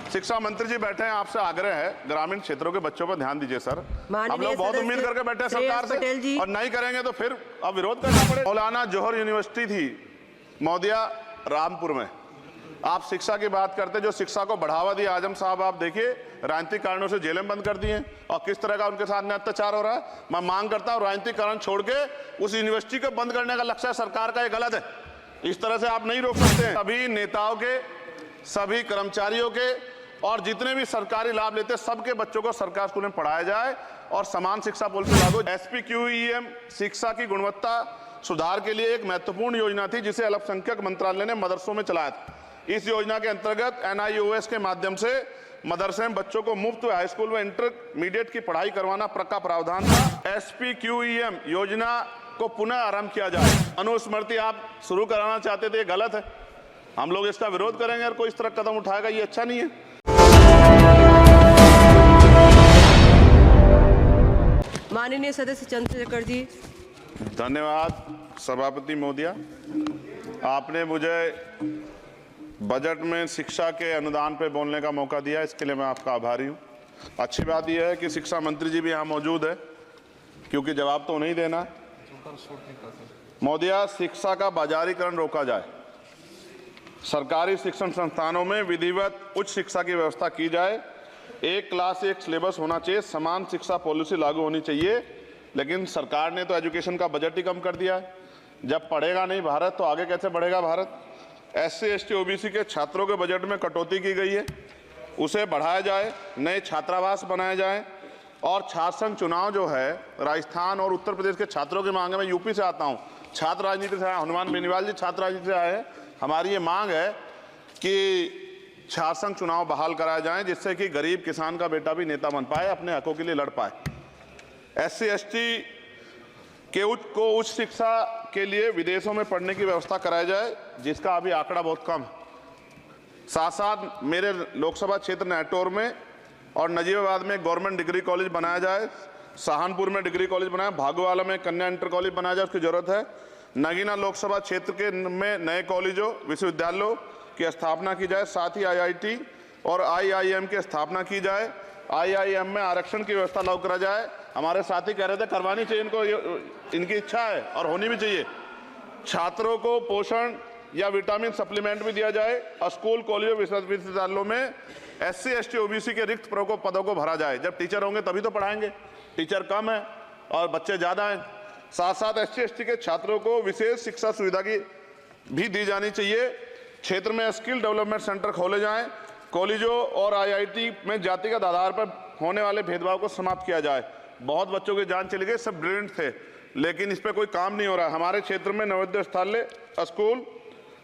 शिक्षा मंत्री जी बैठे हैं, आपसे आग्रह है ग्रामीण क्षेत्रों के बच्चों पर ध्यान दीजिए सर। हम लोग बहुत उम्मीद करके बैठे हैं सरकार से, और नहीं करेंगे तो फिर अब विरोध करना पड़ेगा। मौलाना जोहर यूनिवर्सिटी थी मौदिया रामपुर में, आप शिक्षा की बात करते, जो शिक्षा को बढ़ावा दिया आजम साहब, आप देखिए राजनीतिक कारणों से जेलें बंद कर दी हैं और किस तरह का उनके साथ में अत्याचार हो रहा है। मैं मांग करता हूं राजनीतिक कारण छोड़ के उस यूनिवर्सिटी को बंद करने का लक्ष्य सरकार का ये गलत है। इस तरह से आप नहीं रोक सकते हैं। सभी नेताओं के, सभी कर्मचारियों के और जितने भी सरकारी लाभ लेते हैं सबके बच्चों को सरकारी स्कूल में पढ़ाया जाए और समान शिक्षा पॉलिसी लागू। SPQEM शिक्षा की गुणवत्ता सुधार के लिए एक महत्वपूर्ण योजना थी जिसे अल्पसंख्यक मंत्रालय ने मदरसों में चलाया था। इस योजना के अंतर्गत NIOS के माध्यम से मदरसे में बच्चों को मुफ्त हाई स्कूल में इंटरमीडिएट की पढ़ाई करवाना का प्रावधान था। SPQEM योजना को पुनः आरंभ किया जाए। अनुस्मृति आप शुरू कराना चाहते थे, ये गलत है, हम लोग इसका विरोध करेंगे और कोई इस तरह कदम उठाएगा ये अच्छा नहीं है। माननीय सदस्य चंद्रशेखर जी। धन्यवाद सभापति महोदया, आपने मुझे बजट में शिक्षा के अनुदान पे बोलने का मौका दिया, इसके लिए मैं आपका आभारी हूँ। अच्छी बात यह है कि शिक्षा मंत्री जी भी यहाँ मौजूद है, क्योंकि जवाब तो नहीं देना है। महोदया, शिक्षा का बाजारीकरण रोका जाए, सरकारी शिक्षण संस्थानों में विधिवत उच्च शिक्षा की व्यवस्था की जाए, एक क्लास एक सिलेबस होना चाहिए, समान शिक्षा पॉलिसी लागू होनी चाहिए। लेकिन सरकार ने तो एजुकेशन का बजट ही कम कर दिया है। जब पढ़ेगा नहीं भारत तो आगे कैसे बढ़ेगा भारत। SC ST OBC के छात्रों के बजट में कटौती की गई है, उसे बढ़ाया जाए, नए छात्रावास बनाए जाए और छात्र संघ चुनाव जो है राजस्थान और उत्तर प्रदेश के छात्रों की मांग है। मैं यूपी से आता हूँ, छात्र राजनीति से आया, हनुमान बेनीवाल जी छात्र राजनीति से आए हैं। हमारी ये मांग है कि छात्र संघ चुनाव बहाल कराए जाएं, जिससे कि गरीब किसान का बेटा भी नेता बन पाए, अपने हकों के लिए लड़ पाए। SC ST के उच्च शिक्षा के लिए विदेशों में पढ़ने की व्यवस्था कराई जाए, जिसका अभी आंकड़ा बहुत कम है। साथ साथ मेरे लोकसभा क्षेत्र नैटौर में और नजीबाबाद में गवर्नमेंट डिग्री कॉलेज बनाया जाए, सहारनपुर में डिग्री कॉलेज बनाया, भागोवाला में कन्या इंटर कॉलेज बनाया जाए, उसकी जरूरत है। नगीना लोकसभा क्षेत्र के में नए कॉलेजों विश्वविद्यालयों की स्थापना की जाए, साथ ही IIT और IIM की स्थापना की जाए। IIM में आरक्षण की व्यवस्था लागू करा जाए। हमारे साथी कह रहे थे करवानी चाहिए, इनको इनकी इच्छा है और होनी भी चाहिए। छात्रों को पोषण या विटामिन सप्लीमेंट भी दिया जाए और स्कूल कॉलेजों विश्वविद्यालयों में SC ST OBC के रिक्त पदों को भरा जाए। जब टीचर होंगे तभी तो पढ़ाएंगे, टीचर कम है और बच्चे ज़्यादा हैं। साथ साथ SC ST के छात्रों को विशेष शिक्षा सुविधा की भी दी जानी चाहिए। क्षेत्र में स्किल डेवलपमेंट सेंटर खोले जाएं, कॉलेजों और IIT में जातिगत आधार पर होने वाले भेदभाव को समाप्त किया जाए। बहुत बच्चों की जान चली गई, सब ब्रिलियंट थे, लेकिन इस पर कोई काम नहीं हो रहा। हमारे क्षेत्र में नवोदय विद्यालय स्कूल,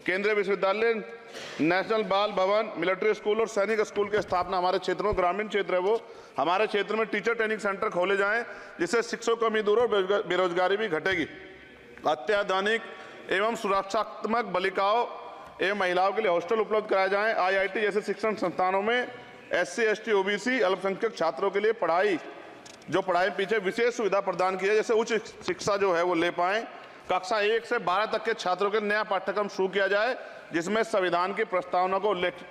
केंद्रीय विश्वविद्यालय, नेशनल बाल भवन, मिलिट्री स्कूल और सैनिक स्कूल की स्थापना हमारे क्षेत्र में, ग्रामीण क्षेत्र है वो, हमारे क्षेत्र में टीचर ट्रेनिंग सेंटर खोले जाएं, जिससे शिक्षकों की कमी दूर और बेरोजगारी भी घटेगी। अत्याधुनिक एवं सुरक्षात्मक बालिकाओं एवं महिलाओं के लिए हॉस्टल उपलब्ध कराए जाएं। IIT जैसे शिक्षण संस्थानों में SC ST OBC अल्पसंख्यक छात्रों के लिए पढ़ाई पीछे विशेष सुविधा प्रदान की है, जैसे उच्च शिक्षा जो है वो ले पाएं। कक्षा 1 से 12 तक के छात्रों के नया पाठ्यक्रम शुरू किया जाए, जिसमें संविधान की प्रस्तावना को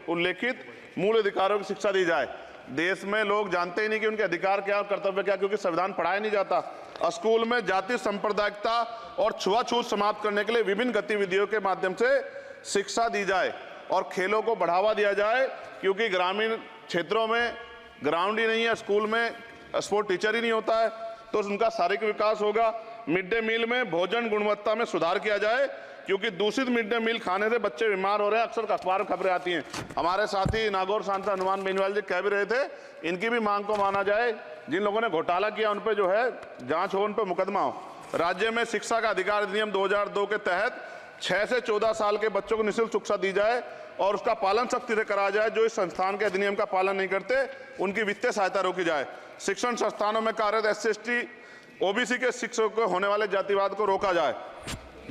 उल्लेखित मूल अधिकारों की शिक्षा दी जाए। देश में लोग जानते ही नहीं कि उनके अधिकार क्या और कर्तव्य क्या, क्योंकि संविधान पढ़ाया नहीं जाता। स्कूल में जाति सांप्रदायिकता और छुआछूत समाप्त करने के लिए विभिन्न गतिविधियों के माध्यम से शिक्षा दी जाए और खेलों को बढ़ावा दिया जाए, क्योंकि ग्रामीण क्षेत्रों में ग्राउंड ही नहीं है, स्कूल में स्पोर्ट टीचर ही नहीं होता है, तो उनका शारीरिक विकास होगा। मिड डे मील में भोजन गुणवत्ता में सुधार किया जाए, क्योंकि दूषित मिड डे मील खाने से बच्चे बीमार हो रहे हैं, अक्सर अखबार में खबरें आती हैं। हमारे साथी नागौर सांसद हनुमान बेनीवाल जी कह भी रहे थे, इनकी भी मांग को माना जाए। जिन लोगों ने घोटाला किया उन पर जो है जांच हो, उन पर मुकदमा हो। राज्य में शिक्षा का अधिकार अधिनियम 2002 के तहत 6 से 14 साल के बच्चों को निःशुल्क शिक्षा दी जाए और उसका पालन सख्ती से कराया जाए। जो इस संस्थान के अधिनियम का पालन नहीं करते उनकी वित्तीय सहायता रोकी जाए। शिक्षण संस्थानों में कार्यरत SC ST OBC के शिक्षकों को होने वाले जातिवाद को रोका जाए।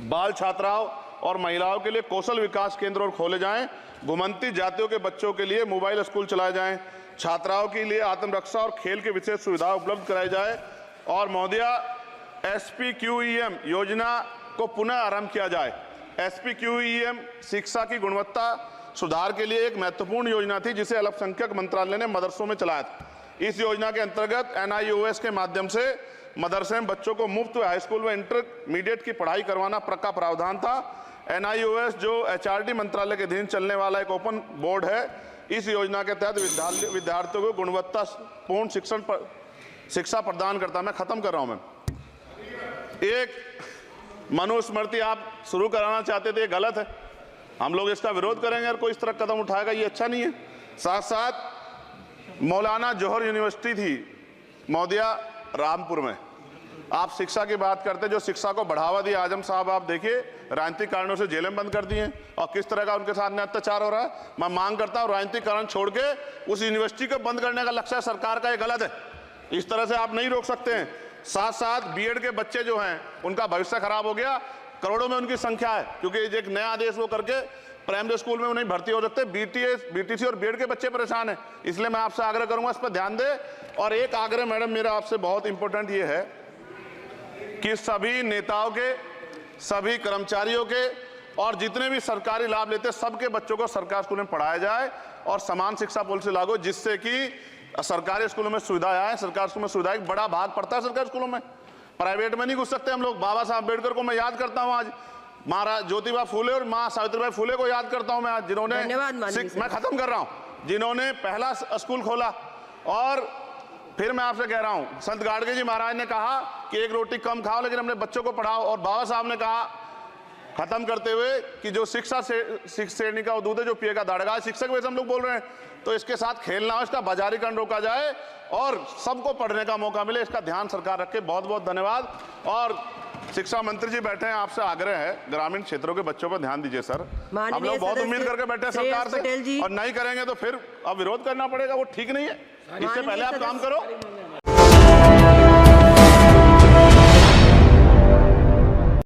बाल छात्राओं और महिलाओं के लिए कौशल विकास केंद्र खोले जाएं। घुमंती जातियों के बच्चों के लिए मोबाइल स्कूल चलाए जाएं। छात्राओं के लिए आत्मरक्षा और खेल की विशेष सुविधा उपलब्ध कराई जाए। और महोदया, SPQEM योजना को पुनः आरंभ किया जाए। SPQEM शिक्षा की गुणवत्ता सुधार के लिए एक महत्वपूर्ण योजना थी जिसे अल्पसंख्यक मंत्रालय ने मदरसों में चलाया था। इस योजना के अंतर्गत NIOS के माध्यम से मदरसे में बच्चों को मुफ्त हाई स्कूल व इंटरमीडिएट की पढ़ाई करवाना का प्रावधान था। NIOS जो HRD मंत्रालय के अधीन चलने वाला एक ओपन बोर्ड है, इस योजना के तहत विद्यार्थियों को गुणवत्तापूर्ण शिक्षा प्रदान करता है। मैं खत्म कर रहा हूं। मैं एक मनुस्मृति आप शुरू कराना चाहते थे, ये गलत है। हम लोग इसका विरोध करेंगे और कोई इस तरह कदम उठाएगा, ये अच्छा नहीं है। साथ साथ मौलाना जौहर यूनिवर्सिटी थी मोदिया रामपुर में, आप शिक्षा की बात करते, जो शिक्षा को बढ़ावा दिया आजम साहब, आप देखिए राजनीतिक कारणों से जेलें बंद कर दी हैं और किस तरह का उनके साथ में अत्याचार हो रहा है। मैं मांग करता हूं राजनीतिक कारण छोड़ के उस यूनिवर्सिटी को बंद करने का लक्ष्य सरकार का, ये गलत है। इस तरह से आप नहीं रोक सकते हैं। साथ साथ बीएड के बच्चे जो हैं उनका भविष्य खराब हो गया, करोड़ों में उनकी संख्या है, क्योंकि एक नया आदेश वो करके प्राइमरी स्कूल में उन्हें भर्ती हो सकते। BTC और बीएड के बच्चे परेशान हैं। इसलिए मैं आपसे आग्रह करूंगा इस पर ध्यान दें। और एक आग्रह मैडम मेरा आपसे बहुत इंपॉर्टेंट ये है कि सभी नेताओं के, सभी कर्मचारियों के और जितने भी सरकारी लाभ लेते हैं सबके बच्चों को सरकारी स्कूल में पढ़ाया जाए और समान शिक्षा पॉलिसी लागू, जिससे कि सरकारी स्कूलों में सुविधाएं आए। सरकारी स्कूलों में सुविधा एक बड़ा भाग पड़ता है सरकारी स्कूलों में, प्राइवेट में नहीं घुस सकते हम लोग। बाबा साहब अम्बेडकर को मैं याद करता हूं, आज महाराज ज्योतिबा फूले और मां सावित्रीबाई फूले को याद करता हूं मैं आज, जिन्होंने, मैं खत्म कर रहा हूं, जिन्होंने पहला स्कूल खोला। और फिर मैं आपसे कह रहा हूं, संत गाडगे जी महाराज ने कहा कि एक रोटी कम खाओ लेकिन अपने बच्चों को पढ़ाओ। और बाबा साहब ने कहा खत्म करते हुए कि जो शिक्षा श्रेणी का दूध है जो पिएगा दाड़ेगा। शिक्षक वैसे हम लोग बोल रहे हैं, तो इसके साथ खेलना हो, इसका बाजारीकरण रोका जाए और सबको पढ़ने का मौका मिले, इसका ध्यान सरकार रखे। बहुत बहुत धन्यवाद। और शिक्षा मंत्री जी बैठे हैं, आपसे आग्रह है ग्रामीण क्षेत्रों के बच्चों पर ध्यान दीजिए सर। हम लोग बहुत उम्मीद करके बैठे हैं सरकार से, और नहीं करेंगे तो फिर अब विरोध करना पड़ेगा, वो ठीक नहीं है। इससे पहले आप काम करो।